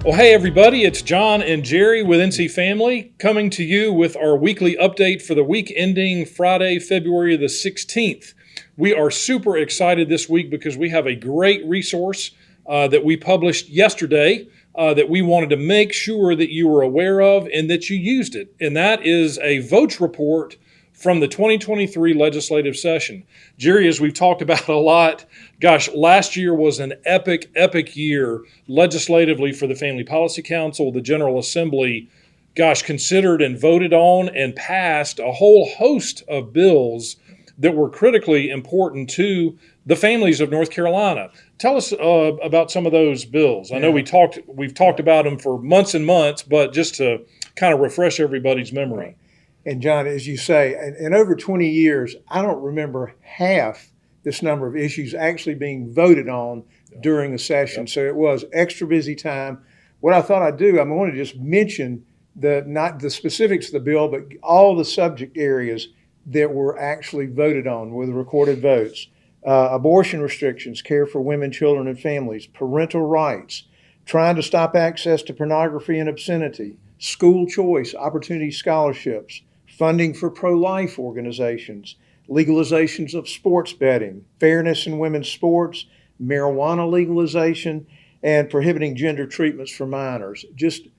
Well, hey everybody, it's John and Jerry with NC Family coming to you with our weekly update for the week ending Friday, February the 16th. We are super excited this week because we have a great resource that we published yesterday that we wanted to make sure that you were aware of and that you used it. And that is a votes report from the 2023 legislative session. Jerry, as we've talked about a lot, gosh, last year was an epic year legislatively for the Family Policy Council. The General Assembly, gosh, considered and voted on and passed a whole host of bills that were critically important to the families of North Carolina. Tell us about some of those bills. I know we've talked about them for months and months, but just to kind of refresh everybody's memory. And John, as you say, in over 20 years, I don't remember half this number of issues actually being voted on during a session. So it was extra busy time. What I thought I'd do, I want to just mention not the specifics of the bill, but all the subject areas that were actually voted on with recorded votes. Abortion restrictions, care for women, children, and families, parental rights, trying to stop access to pornography and obscenity, school choice, opportunity scholarships, funding for pro-life organizations, legalizations of sports betting, fairness in women's sports, marijuana legalization, and prohibiting gender treatments for minors. Just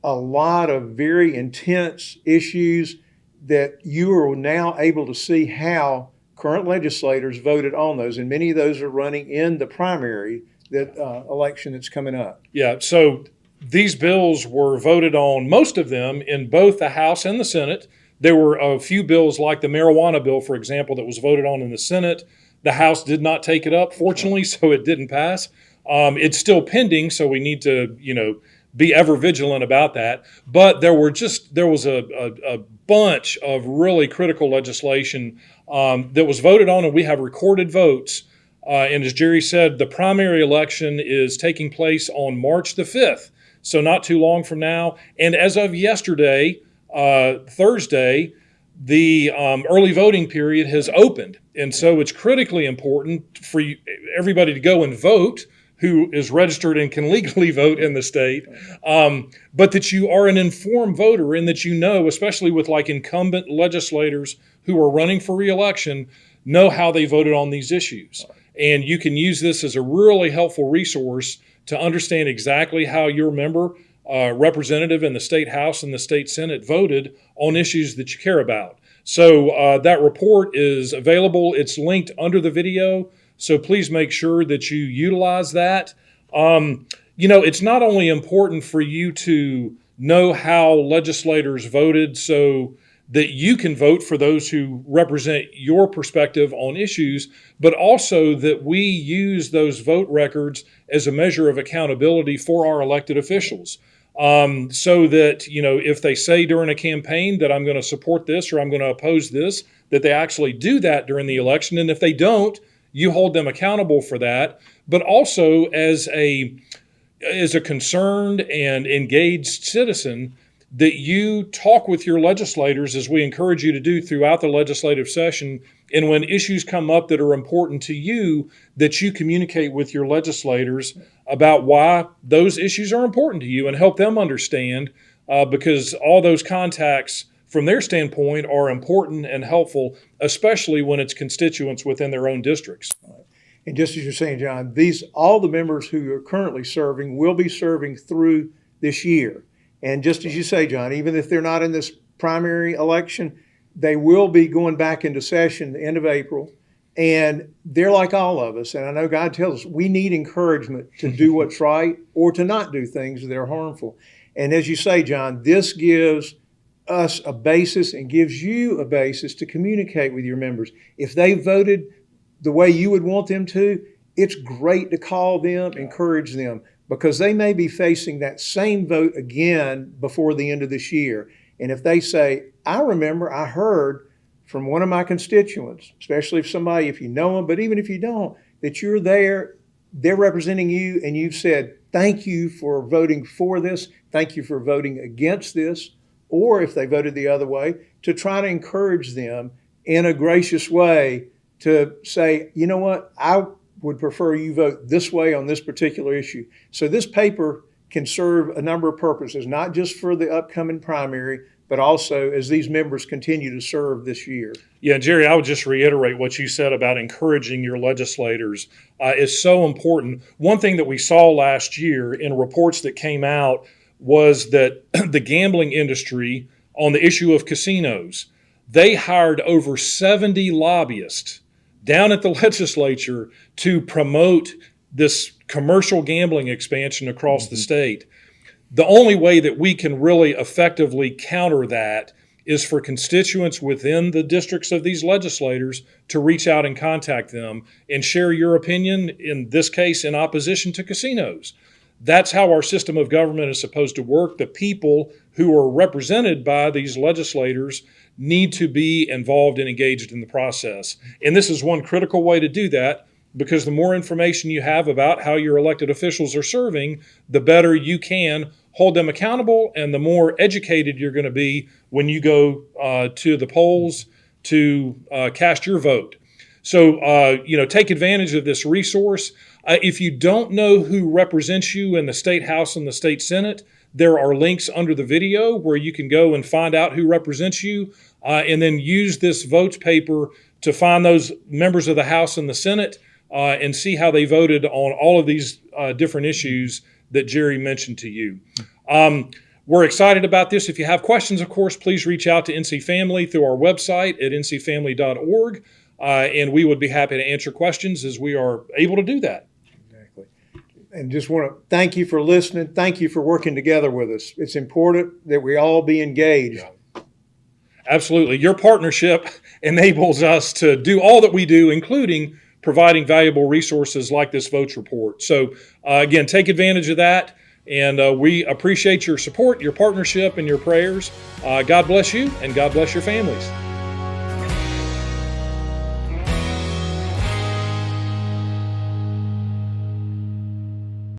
a lot of very intense issues that you are now able to see how current legislators voted on those. And many of those are running in the primary election that's coming up. Yeah, so these bills were voted on, most of them, in both the House and the Senate. There were a few bills like the marijuana bill, for example, that was voted on in the Senate. The House did not take it up, fortunately, so it didn't pass. It's still pending, so we need to, be ever vigilant about that. But there was a bunch of really critical legislation that was voted on, and we have recorded votes. And as Jerry said, the primary election is taking place on March the 5th, so not too long from now. And as of yesterday, Thursday, the early voting period has opened. And so it's critically important for everybody to go and vote who is registered and can legally vote in the state, but that you are an informed voter and that you know, especially with like incumbent legislators who are running for re-election, know how they voted on these issues. And you can use this as a really helpful resource to understand exactly how your member, representative in the state House and the state Senate voted on issues that you care about. So that report is available. It's linked under the video. So please make sure that you utilize that. It's not only important for you to know how legislators voted so that you can vote for those who represent your perspective on issues, but also that we use those vote records as a measure of accountability for our elected officials. So that, if they say during a campaign that I'm going to support this or I'm going to oppose this, that they actually do that during the election. And if they don't, you hold them accountable for that, but also as a concerned and engaged citizen, that you talk with your legislators, as we encourage you to do throughout the legislative session, and when issues come up that are important to you, that you communicate with your legislators about why those issues are important to you and help them understand, because all those contacts from their standpoint are important and helpful, especially when it's constituents within their own districts. And just as you're saying, John, all the members who are currently serving will be serving through this year. And just as you say, John, even if they're not in this primary election, they will be going back into session the end of April. And they're like all of us. And I know God tells us we need encouragement to do what's right or to not do things that are harmful. And as you say, John, this gives us a basis and gives you a basis to communicate with your members. If they voted the way you would want them to, it's great to call them, encourage them, because they may be facing that same vote again before the end of this year. And if they say, I heard from one of my constituents, especially if you know them, but even if you don't, that you're there, they're representing you, and you've said, thank you for voting for this, thank you for voting against this, or if they voted the other way, to try to encourage them in a gracious way to say, I would prefer you vote this way on this particular issue. So this paper can serve a number of purposes, not just for the upcoming primary, but also as these members continue to serve this year. Yeah, Jerry, I would just reiterate what you said about encouraging your legislators is so important. One thing that we saw last year in reports that came out was that the gambling industry on the issue of casinos, they hired over 70 lobbyists down at the legislature to promote this commercial gambling expansion across the state. The only way that we can really effectively counter that is for constituents within the districts of these legislators to reach out and contact them and share your opinion, in this case, in opposition to casinos. That's how our system of government is supposed to work. The people who are represented by these legislators need to be involved and engaged in the process. And this is one critical way to do that, because the more information you have about how your elected officials are serving, the better you can hold them accountable, and the more educated you're going to be when you go to the polls to cast your vote. So, take advantage of this resource. If you don't know who represents you in the State House and the State Senate, there are links under the video where you can go and find out who represents you, and then use this votes paper to find those members of the House and the Senate and see how they voted on all of these different issues that Jerry mentioned to you. We're excited about this. If you have questions, of course, please reach out to NC Family through our website at ncfamily.org, and we would be happy to answer questions as we are able to do that. Exactly. And just want to thank you for listening. Thank you for working together with us. It's important that we all be engaged. Yeah. Absolutely. Your partnership enables us to do all that we do, including providing valuable resources like this votes report. So again, take advantage of that. And we appreciate your support, your partnership, and your prayers. God bless you, and God bless your families.